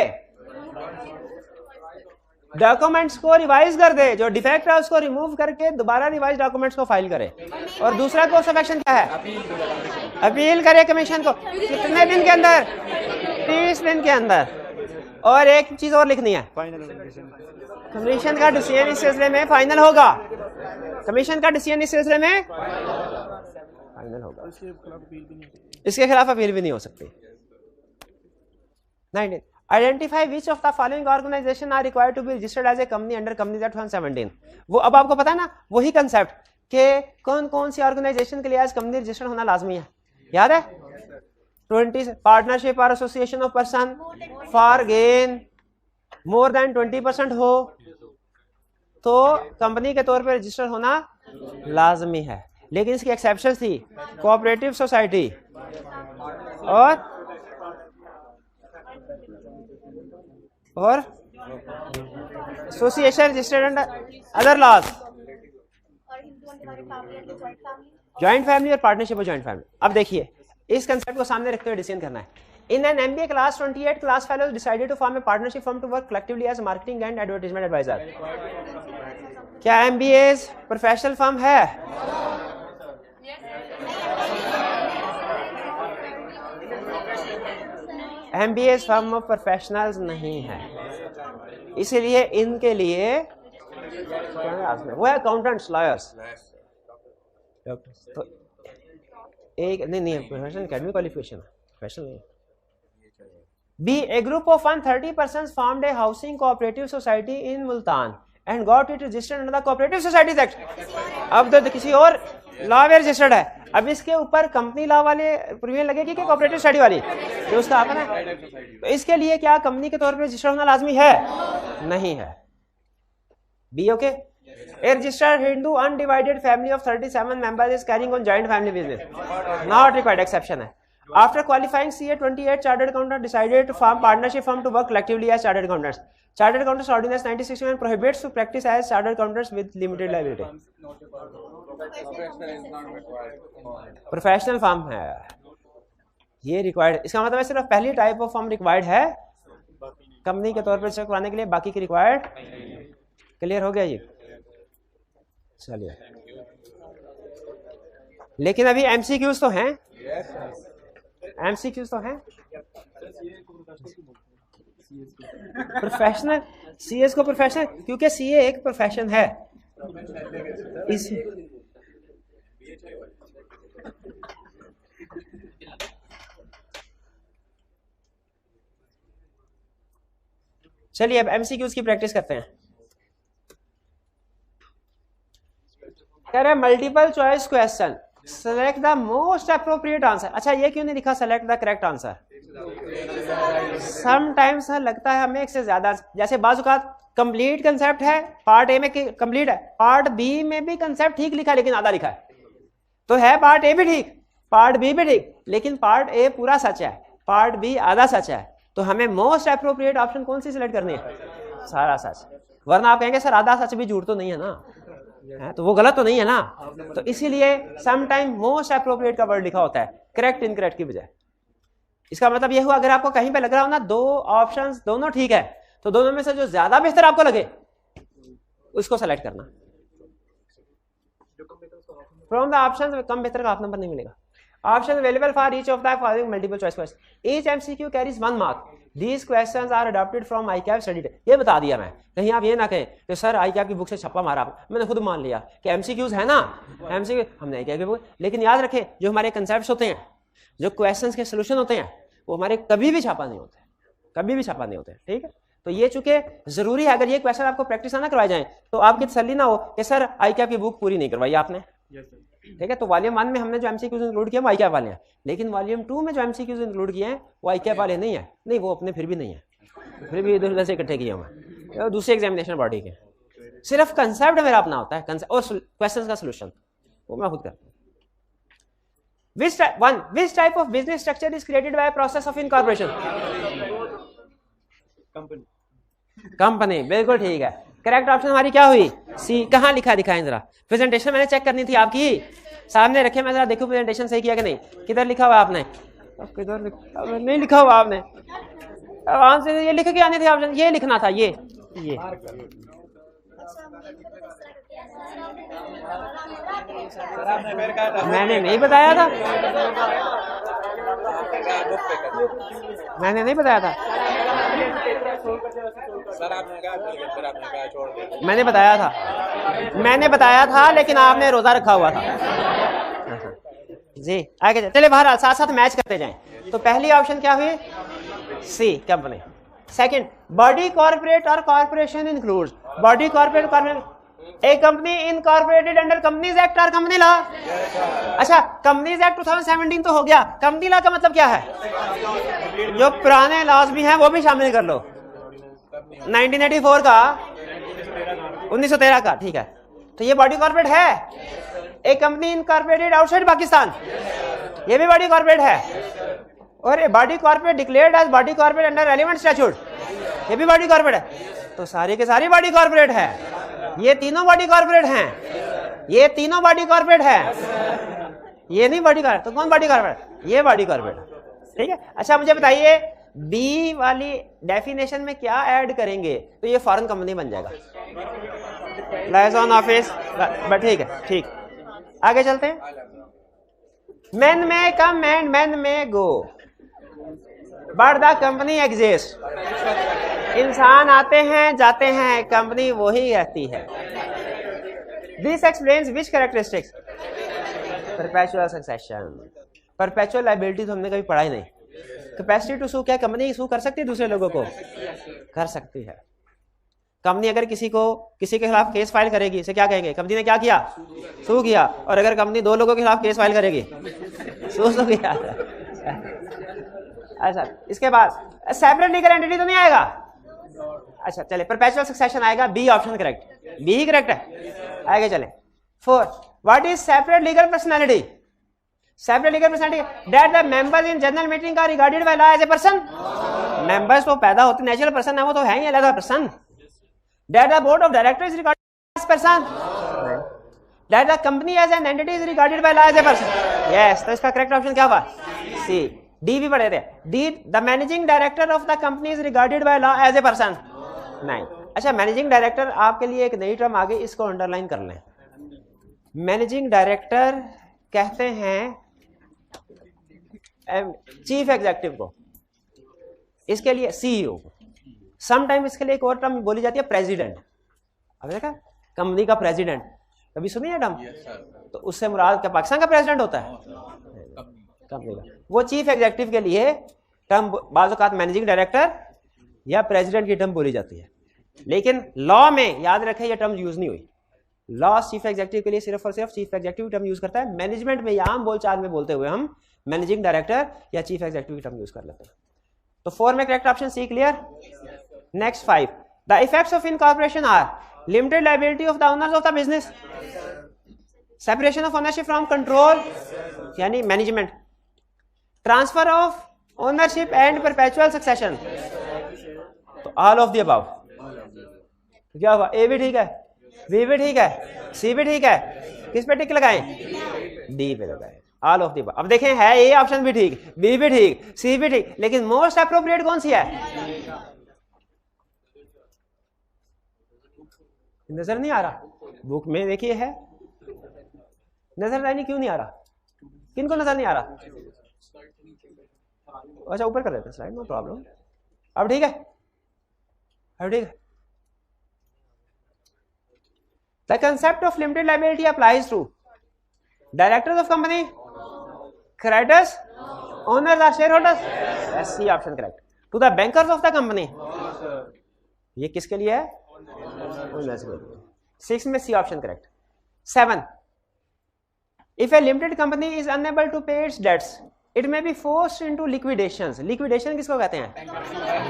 डॉक्यूमेंट्स को रिवाइज कर दे, जो डिफेक्ट है उसको रिमूव करके दोबारा रिवाइज डॉक्यूमेंट्स को फाइल करे। और दूसरा कोर्स ऑफ एक्शन क्या है? अपील करे कमीशन को। कितने दिन के अंदर? 30 दिन के अंदर। और एक चीज और लिखनी है, कमीशन का डिसीजन इस सिलसिले में फाइनल होगा। कमीशन का डिसीजन इस सिलसिले में फाइनल होगा, इसके खिलाफ अपील भी नहीं हो सकती। नहीं, identify which of the following organization are required to be registered as a company under companies act 2017। वो अब आपको पता है ना, वही कंसेप्ट कि कौन कौन सी ऑर्गेनाइजेशन के लिए एज कंपनी रजिस्टर्ड होना लाजमी है, याद है? 20 पार्टनरशिप और association of person for gain more than 20% हो तो कंपनी के तौर पर रजिस्टर होना लाजमी है। लेकिन इसकी एक्सेप्शन थी कोऑपरेटिव सोसाइटी और association registered under other laws, joint family और पार्टनरशिप और जॉइंट फैमिली। अब देखिए इस कंसेप्ट को सामने रखते हुए डिसीजन करना है। In an MBA class 28 class fellows decided to form a partnership firm to work collectively as marketing and advertisement adviser. क्या MBAs प्रोफेशनल फर्म है? MBAs फर्म ऑफ प्रोफेशनल्स नहीं है, इसीलिए इनके लिए वो है अकाउंटेंट्स, लॉयर्स। तो एक नहीं professional academic qualification professional. B a group of 130 persons formed a housing cooperative society in Multan and got it registered under the Cooperative Societies Act। अब तो किसी और लॉ में रजिस्टर्ड है। अब इसके ऊपर कंपनी लॉ वाले प्रीमियम लगेगी कि कोऑपरेटिव सोसाइटी वाली, जो उसका अपना है। तो इसके लिए क्या कंपनी के तौर पर रजिस्टर्ड होना लाजमी है? नहीं है। B okay. A registered Hindu undivided family of 37 members is carrying on joint family business. Not required, exception है। After qualifying CA 28 chartered accountant decided to form partnership firm to work collectively as chartered accountants. Chartered Accountants Ordinance 1961 prohibits to practice as chartered accountants with limited liability. Professional firm है ये required. इसका मतलब है सिर्फ पहली type of firm required है company के तौर पर रजिस्टर कराने के लिए, बाकी की रिक्वायर्ड। क्लियर हो गया ये? चलिए, लेकिन अभी MCQs तो हैं, MCQs तो हैं। प्रोफेशनल CS को प्रोफेशनल, क्योंकि CA एक प्रोफेशन है। इस चलिए अब MCQs की प्रैक्टिस करते हैं। कह रहे multiple choice question, select the most appropriate answer. अच्छा ये क्यों नहीं लिखा select the correct answer? Sometimes लगता है हमें एक से ज्यादा, जैसे बाजुकात कंप्लीट कंसेप्ट है, पार्ट ए में कंप्लीट है, पार्ट बी में भी कंसेप्ट ठीक लिखा है लेकिन आधा लिखा है। तो है पार्ट ए भी ठीक, पार्ट बी भी ठीक, लेकिन पार्ट ए पूरा सच है, पार्ट बी आधा सच है। तो हमें मोस्ट अप्रोप्रिएट ऑप्शन कौन सी सिलेक्ट करनी है? सारा सच। वरना आप कहेंगे सर आधा सच भी झूठ तो नहीं है ना, है तो वो गलत तो नहीं है ना। तो इसीलिए समटाइम मोस्ट अप्रोप्रिएट का वर्ड लिखा होता है करेक्ट इनकरेक्ट की बजाय। इसका मतलब ये हुआ अगर आपको कहीं पे लग रहा हो ना दो ऑप्शंस दोनों ठीक है, तो दोनों में से जो ज्यादा बेहतर आपको लगे उसको सेलेक्ट करना। फ्रॉम द ऑप्शंस कम बेहतर का आप नंबर नहीं मिलेगा। Option available for each of the following multiple choice question. Each MCQ carries 1 mark. These questions are adopted from ICAP study test. ये बता दिया मैं, कहीं आप ये ना कहें कि सर ICAP की बुक से छप्पा मारा आप। मैंने खुद मान लिया कि MCQs है ना, MCQ हमने ICAP की बुक। लेकिन याद रखें जो हमारे कंसेप्ट्स होते हैं, जो क्वेश्चंस के सोल्यूशन होते हैं, वो हमारे कभी भी छापा नहीं होते, कभी भी छापा नहीं होते। ठीक है, तो ये चूंकि जरूरी है, अगर ये क्वेश्चन आपको प्रैक्टिस ना करवाए जाए तो आपकी तसल्ली ना हो कि सर ICAP की बुक पूरी नहीं करवाई आपने। ठीक है, तो वॉल्यूम 1 में हमने जो MCQs इंक्लूड किया वो ICAP वाले हैं, लेकिन वॉल्यूम 2 में जो MCQs इंक्लूड किए हैं वो ICAP वाले नहीं है। नहीं, वो अपने फिर भी नहीं है, फिर भी इधर उधर से इकट्ठे किए हुए दूसरे एग्जामिनेशन बॉडी के। सिर्फ कंसेप्ट मेरा अपना होता है, और क्वेश्चंस का सॉल्यूशन वो मैं खुद करता हूं। Which type of business structure is created by a process of incorporation? Company. बिल्कुल ठीक है, करेक्ट ऑप्शन हमारी क्या हुई? सी। कहाँ लिखा दिखाएं जरा, प्रेजेंटेशन मैंने चेक करनी थी आपकी, सामने रखे, मैं जरा देखूं प्रेजेंटेशन सही किया कि नहीं। किधर लिखा हुआ आपने? किधर नहीं लिखा हुआ आपने? आंसर ये लिख के आने थे ऑप्शन, ये लिखना था, ये मैंने नहीं बताया था, मैंने नहीं बताया था, मैंने बताया था लेकिन आपने रोजा रखा हुआ था जी। आगे चले, बाहर साथ साथ मैच करते जाएं। तो पहली ऑप्शन क्या हुई? C company. Second, body corporate और corporation includes body corporate corporate a company incorporated under companies act और कंपनी लॉ। अच्छा, कंपनीज एक्ट 2017 तो हो गया, कंपनी लॉ का मतलब क्या है? जो पुराने लॉज भी हैं वो भी शामिल कर लो, 1984 का, 1913 का, ठीक है। तो ये बॉडी कॉर्पोरेट है। एक कंपनी इनकॉर्पोरेटेड आउटसाइड पाकिस्तान, ये भी बॉडी कॉर्पोरेट है। और body corporate declared as body corporate under relevant statute, ये भी बॉडी कॉर्पोरेट है। तो सारी के सारी बॉडी कॉर्पोरेट है। ये तीनों बॉडी कॉर्पोरेट हैं, ये तीनों बॉडी कॉर्पोरेट है। ये नहीं बॉडी कॉर्पोरेट, तो कौन बॉडी कॉर्पोरेट? ये बॉडी कॉर्पोरेट, ठीक है। अच्छा मुझे बताइए, बी वाली डेफिनेशन में क्या ऐड करेंगे तो ये फॉरेन कंपनी बन जाएगा, लाइजॉन ऑफिस, बट ठीक है, ठीक। आगे चलते हैं। मैन में कम एंड मैन में go but the company exist. इंसान आते हैं जाते हैं, कंपनी वही रहती है। This explains which characteristics? Perpetual succession. Perpetual liability तो हमने कभी पढ़ा ही नहीं। कैपेसिटी टू सू, क्या कंपनी सू कर सकती है दूसरे लोगों को? कर सकती है। कंपनी अगर किसी के खिलाफ केस फाइल करेगी, इसे क्या कहेंगे? कंपनी ने क्या किया? सू किया। और अगर कंपनी दो लोगों के खिलाफ केस फाइल करेगी, सू किया। अच्छा, इसके बाद सेपरेट लीगल एंटिटी तो नहीं आएगा। अच्छा चले, परपेचुअल सक्सेशन आएगा। बी ऑप्शन करेक्ट, बी ही करेक्ट है। आगे चले। 4, what is separate legal personality? Separate legal personality that the members in general meeting are regarded by law as a person. Members तो पैदा होते नेचुरल पर्सन है, वो तो है ही अलग person. That the board of directors is regarded as person. That the company as an entity is regarded by law as a person. Yes, तो इसका करेक्ट ऑप्शन क्या हुआ? सी। डी भी पढ़े थे। D, the managing director of the company is regarded by law as a person. नहीं। अच्छा, managing director आपके लिए एक नई टर्म आगे, इसको अंडरलाइन कर लें। मैनेजिंग डायरेक्टर कहते हैं चीफ एग्जीक्यूटिव को, इसके लिए सीईओ को। समटाइम इसके लिए एक और टर्म बोली जाती है प्रेसिडेंट। अब देखा, कंपनी का प्रेसिडेंट कभी सुनी है टर्म? तो उससे मुराद क्या पाकिस्तान का प्रेसिडेंट होता है? कंपनी का। वो चीफ एग्जीक्यूटिव के लिए टर्म बाज़ औक़ात मैनेजिंग डायरेक्टर या प्रेसिडेंट की टर्म बोली जाती है, लेकिन लॉ में याद रखें ये टर्म यूज नहीं हुई। लॉ चीफ एग्जीक्यूटिव के लिए सिर्फ और सिर्फ चीफ एग्जीक्यूटिव टर्म यूज करता है। मैनेजमेंट में या आम बोलचाल में बोलते हुए हम मैनेजिंग डायरेक्टर या चीफ एग्जीक्यूटिव की टर्म यूज कर लेते हैं। तो 4 में correct option C clear. Next 5, the effects of incorporation are limited liability of the owners of the business, separation of ownership from control यानी management, transfer of ownership and perpetual succession. तो all of the above. क्या हुआ? ए भी ठीक है, B भी ठीक है, सी भी ठीक है। किस पे टिक लगाएं? डी पे लगाएं। All of the above. अब देखें, है ए ऑप्शन भी ठीक, बी भी ठीक, सी भी ठीक, लेकिन मोस्ट अप्रोप्रिएट कौन सी है? नजर नहीं आ रहा? बुक में देखिए है, नजर नहीं, क्यों नहीं आ रहा? किनको नजर नहीं आ रहा? अच्छा ऊपर कर देते हैं स्लाइड, नो प्रॉब्लम। अब ठीक है, अब ठीक है। The concept of limited liability applies to directors of company, creditors, owners or shareholders. Yes, C option correct. To the bankers of the company. ये किसके लिए है? Owners के लिए। 6 में C option correct. 7. If a limited company is unable to pay its debts, it may be forced into liquidations. Liquidation किसको कहते हैं?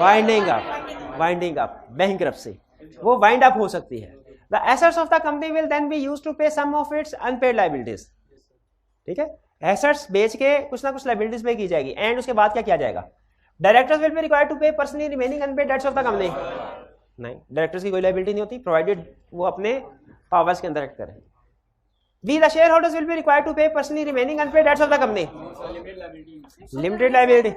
Winding up. Winding up. Bankruptcy. वो wind up हो सकती है। The assets of the company will then be used to pay some of its unpaid liabilities. ठीक है, assets बेच के कुछ ना कुछ लाइबिलिटीज पे की जाएगी, एंड उसके बाद क्या किया जाएगा? Directors will be required to pay personally remaining unpaid debts of the company. नहीं, डायरेक्टर्स की कोई लाइबिलिटी नहीं होती, प्रोवाइडेड वो अपने पावर्स के अंदर एक्ट करें। B the share holders will be required to pay personally remaining unpaid debts of the company. Limited liability,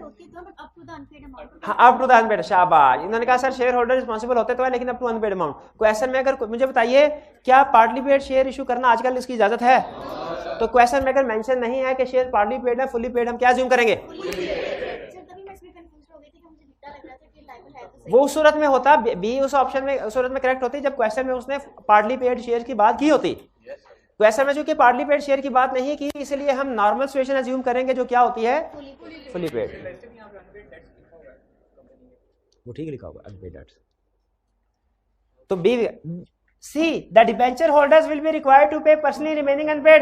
हाँ, अप टू द अनपेड। शाबाश, इन्होंने कहा सर शेयर होल्डर रिस्पॉन्सिबल होते तो है, लेकिन up to unpaid amount. Question में अगर मुझे बताइए, क्या पार्टली पेड शेयर इशू करना आजकल इसकी इजाजत है? तो क्वेश्चन में अगर मेंशन नहीं है कि शेयर पार्टली पेड है, फुली पेड, हम क्या अज्यूम करेंगे? वो उस सूरत में होता, बी उस ऑप्शन में उस सूरत में करेक्ट होती जब क्वेश्चन में उसने पार्टली पेड शेयर की बात की होती। क्वेश्चन में चूंकि पार्टली पेड शेयर की बात नहीं की, इसलिए हम नॉर्मल सिचुएशन अज्यूम करेंगे जो क्या होती है? Fully paid. वो ठीक लिखा होगा अनपेड डेट्स। तो B C the debenture holders will be required to pay personally remaining unpaid,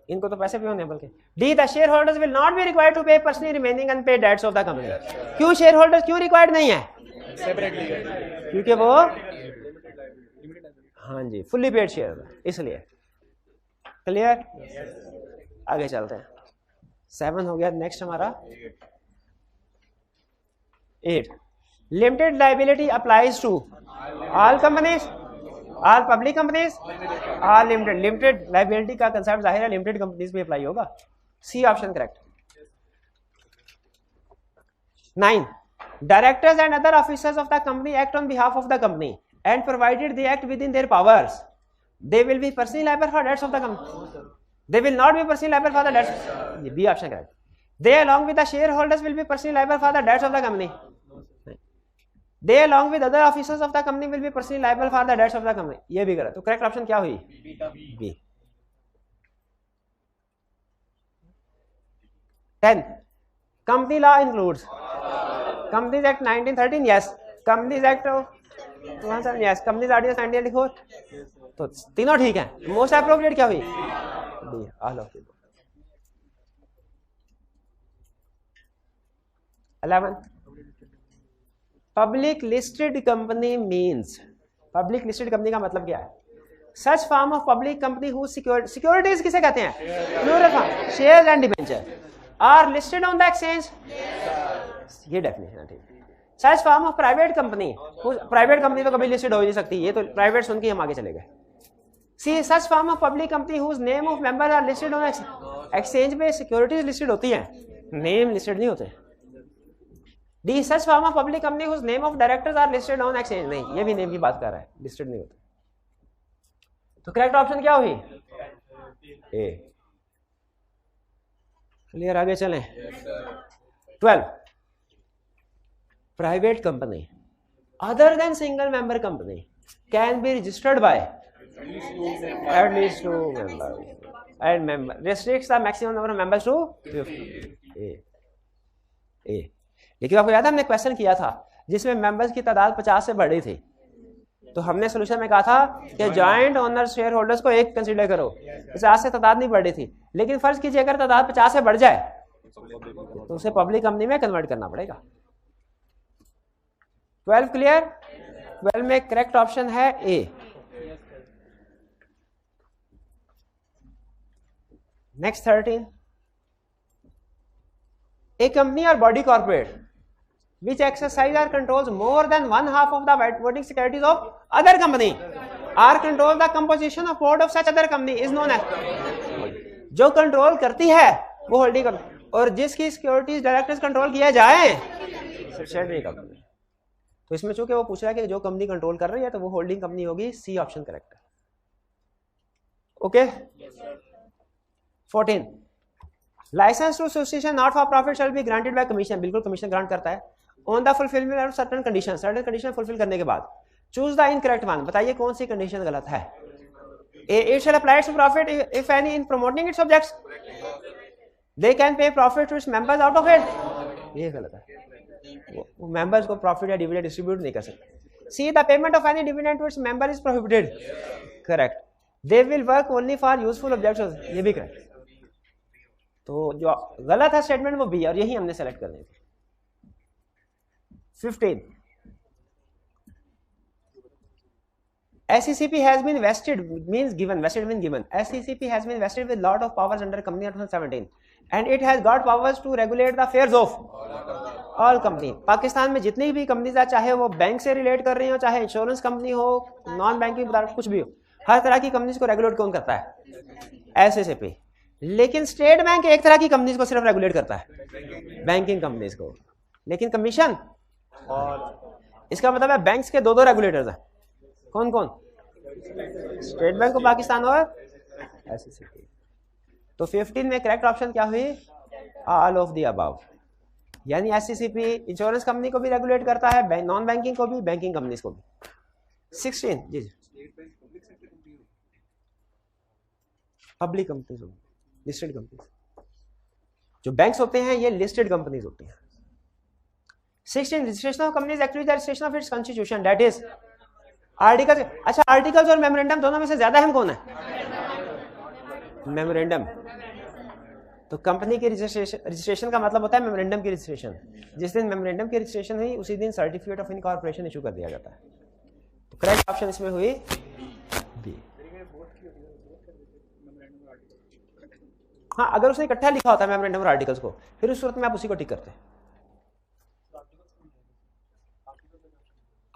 इनको तो पैसे भी होने हैं बल्कि। D the share holders will not be required to pay personally remaining unpaid debts of the company. क्यों share holders क्यों required नहीं है? क्योंकि वो हाँ जी फुल्ली पेड शेयर इसलिए। क्लियर? आगे चलते हैं। 7 हो गया, नेक्स्ट हमारा 8। Limited liability applies to all companies, all public companies, all limited. Limited liability का कंसेप्ट जाहिर है लिमिटेड कंपनीज पे अप्लाई होगा। C option correct. 9. Directors and other officers of the company act on behalf of the company and provided they act within their powers, they will be personally liable for debts of the company. They will not be personally liable for the debts. ये B option correct. They along with the shareholders will be personally liable for the debts of the company. They along with other officers of the company will be personally liable for the debts of the company. ये भी गलत। तो correct option क्या हुई? B. 10. Company law includes Companies Act 1913, yes. Companies Act 2007, yes. Companies Ordinance 1984, तो तीनों ठीक है। मोस्ट अप्रोप्रिएट क्या हुई? D, all of the. 11. Public listed company means, public listed company का मतलब क्या है? Such form of public company who securities किसे कहते हैं? Plural form, shares and debenture are listed on the exchange, ये डेफिनेशन है ठीक। Such form of private company, private company तो कभी लिस्टेड हो ही नहीं सकती, ये तो प्राइवेट सुन के हम आगे चले गए। C such form of public company whose name of member are listed on exchange में सिक्योरिटीज लिस्टेड होती हैं, नेम लिस्टेड नहीं होते। D such form of public company whose name of directors are listed on exchange, नहीं ये भी name की बात कर रहा है, लिस्टेड नहीं होते। तो करेक्ट ऑप्शन क्या हुई? ए। क्लियर? आगे चलें। 12. Private company other than single member company can be registered by at least 2 members and member restricts the maximum number of members to 50. A. लेकिन आपको याद है हमने क्वेश्चन किया था जिसमें मेंबर्स की तादाद 50 से बढ़ी थी, तो हमने सोल्यूशन में कहा था कि जॉइंट ओनर शेयर होल्डर्स को एक कंसीडर करो। 50 से तादाद नहीं बढ़ी थी, लेकिन फर्ज कीजिए अगर तादाद 50 से बढ़ जाए तो उसे पब्लिक कंपनी में कन्वर्ट करना पड़ेगा। 12 क्लियर? 12 में करेक्ट ऑप्शन है ए। Next 13. A company or body corporate which exercise or controls more than 1/2 of the voting securities of other company or controls the composition of board of such other company is known as, जो control करती है वो holding company, और जिसकी securities directors control किया जाए subsidiary company. तो इसमें चूंकि वो पूछ रहा है कि जो कंपनी कंट्रोल कर रही है तो वो होल्डिंग कंपनी होगी। सी ऑप्शन करेक्ट है। Okay. 14. Licence to association not for profit shall be granted by commission, बिल्कुल कमीशन ग्रांट करता है on the fulfilment of certain condition, certain condition fulfil करने के बाद। चूज द इनकरेक्ट वन, बताइए कौन सी कंडीशन गलत है? A, it shall apply to profit if any in promoting its objects, they can pay profit to its members out of it, ये गलत है। वो मेंबर्स को प्रॉफिट या डिविडेंड डिस्ट्रीब्यूट नहीं कर सकते। C the payment of any dividend to its member is prohibited, correct. They will work only for useful objects, ये भी करेक्ट। तो जो गलत है स्टेटमेंट वो बी, और यही हमने सेलेक्ट करनी थी। 15. SECP has been vested means given, vested means given. SECP has been vested with lot of powers under Company Act 2017 and it has got powers to regulate the affairs of all company. Pakistan में जितनी भी companies है, चाहे वो bank से relate कर रही हो, चाहे इंश्योरेंस कंपनी हो, नॉन बैंकिंग कुछ भी हो, हर तरह की कंपनीज को रेगुलेट कौन करता है? SECP। लेकिन स्टेट बैंक एक तरह की कंपनीज को सिर्फ रेगुलेट करता है, बैंकिंग कंपनीज को, लेकिन कमीशन इसका मतलब है बैंक्स के दो रेगुलेटर्स हैं। कौन कौन? स्टेट बैंक ऑफ पाकिस्तान और SECP। तो 15 में करेक्ट ऑप्शन क्या हुई? ऑल ऑफ द अबव, यानी SECP इंश्योरेंस कंपनी को भी रेगुलेट करता है, नॉन बैंकिंग को भी, बैंकिंग कंपनीज को भी। 16 जी पब्लिक कंपनीज होगी, लिस्टेड कंपनीज। जो बैंक्स होते हैं ये लिस्टेड कंपनीज होती हैं। 16 registration of companies activity, registration of its constitution, that is article. अच्छा, आर्टिकल्स और मेमोरेंडम दोनों में से ज्यादा अहम कौन है? मेमोरेंडम। तो कंपनी की रजिस्ट्रेशन का मतलब होता है मेमोरेंडम की रजिस्ट्रेशन। जिस दिन मेमोरेंडम की रजिस्ट्रेशन हुई उसी दिन सर्टिफिकेट ऑफ इनकॉर्पोरेशन इशू कर दिया जाता है। तो करेक्ट ऑप्शन इसमें हुई बी। हाँ, अगर उसने इकट्ठा लिखा होता है मेमोरेंडम और आर्टिकल्स को, फिर उस सूरत में आप उसी को टिक करते हैं।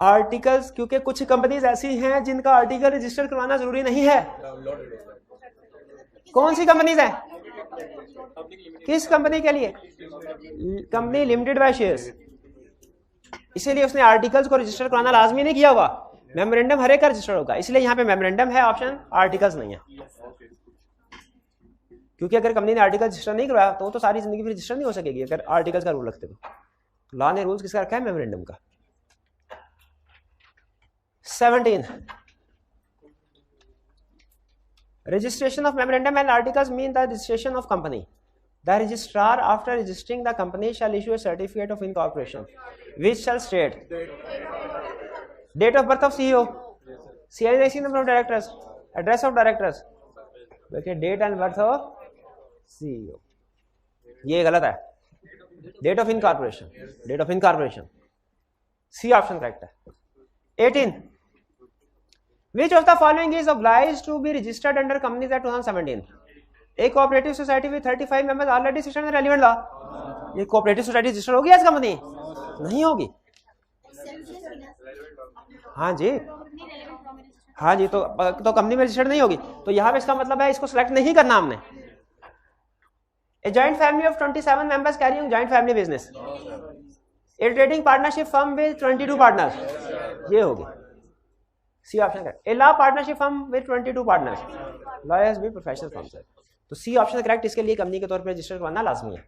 आर्टिकल्स, क्योंकि कुछ कंपनीज ऐसी हैं जिनका आर्टिकल रजिस्टर करवाना जरूरी नहीं है। कौन सी कंपनीज है? किस कंपनी के लिए? Company limited by shares. इसीलिए उसने आर्टिकल्स को रजिस्टर कराना लाजमी नहीं किया हुआ। मेमोरेंडम हर एक का रजिस्टर होगा, इसलिए यहाँ पे मेमोरेंडम है ऑप्शन, आर्टिकल्स नहीं है। क्योंकि अगर कंपनी ने आर्टिकल रजिस्टर नहीं करवाया तो सारी जिंदगी फिर रजिस्टर नहीं हो सकेगी अगर आर्टिकल्स का रूल रखते तो। लॉ ने रूल्स किसका रखा है? मेमोरेंडम का। 17 registration of memorandum and articles mean the registration of company. The registrar after registering the company shall issue a certificate of incorporation which shall state date of birth of CEO, CIC number of directors, address of directors, okay, date and birth of CEO। ये गलत है। Date of incorporation, date of incorporation, C option correct है। 18 Which of the following is obliged to be registered under companies act 2017? A cooperative society with 35 members already registered in relevant law। ये cooperative society register होगी आज company? नहीं होगी। हाँ जी, हाँ जी, तो company में रजिस्टर्ड नहीं होगी। तो यहाँ पे इसका मतलब है इसको सिलेक्ट नहीं करना हमने। A joint family of 27 members carrying joint family business। A trading partnership firm with 22 partners, ये होगी। C option correct. A law partnership firm with 22 partners, lawyers भी प्रोफेशनल फर्म्स है। तो सी ऑप्शन करेक्ट। इसके लिए कंपनी के तौर पर रजिस्टर करवाना लाजमी है।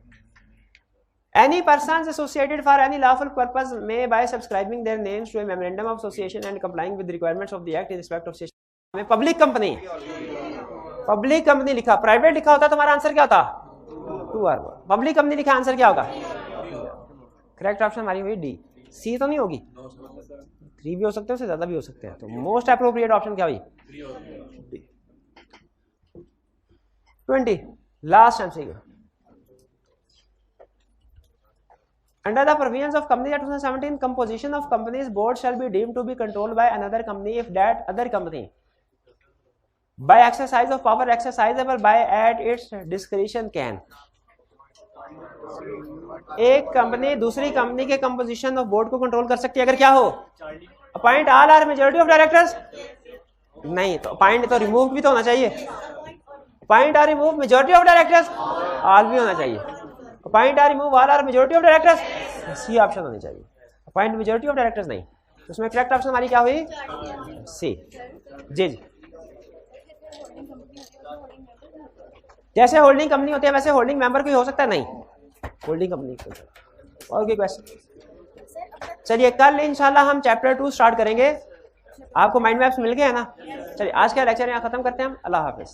Any persons associated for any lawful purpose may by subscribing their names to a memorandum of association and complying with requirements of the act in respect of में public company, public company लिखा, private लिखा होता तो हमारा answer क्या होता? 2 or. Public company लिखा, answer क्या होगा? करेक्ट ऑप्शन हमारी हुई डी। सी तो नहीं होगी, 3 भी हो सकते हैं, उससे ज्यादा भी हो सकते हैं। तो मोस्ट अप्रोप्रिएट ऑप्शन क्या हुई? 20 last MCQ. Under the provisions of company act 2017 composition of companies board shall be deemed to be controlled by another company if that other company by exercise of power exercisable by at its discretion can. एक company दूसरी company के composition of board को control कर सकती है अगर क्या हो? Appoint all or majority of directors. नहीं, तो अपॉइंट तो रिमूव भी तो होना चाहिए। Appoint or remove majority of directors, all भी होना चाहिए। Appoint or remove all or majority of directors, C option होनी चाहिए। अपॉइंट मेजॉरिटी ऑफ डायरेक्टर्स नहीं। तो उसमें करेक्ट ऑप्शन हमारी क्या हुई? सी। जी जी, जैसे होल्डिंग कंपनी होती है वैसे होल्डिंग मेंबर भी हो सकता है। नहीं, होल्डिंग कंपनी। और कोई क्वेश्चन? चलिए, कल इंशाल्लाह हम चैप्टर 2 स्टार्ट करेंगे। आपको माइंड मैप्स मिल गए हैं ना? चलिए, आज का लेक्चर यहाँ खत्म करते हैं हम। अल्लाह हाफिज।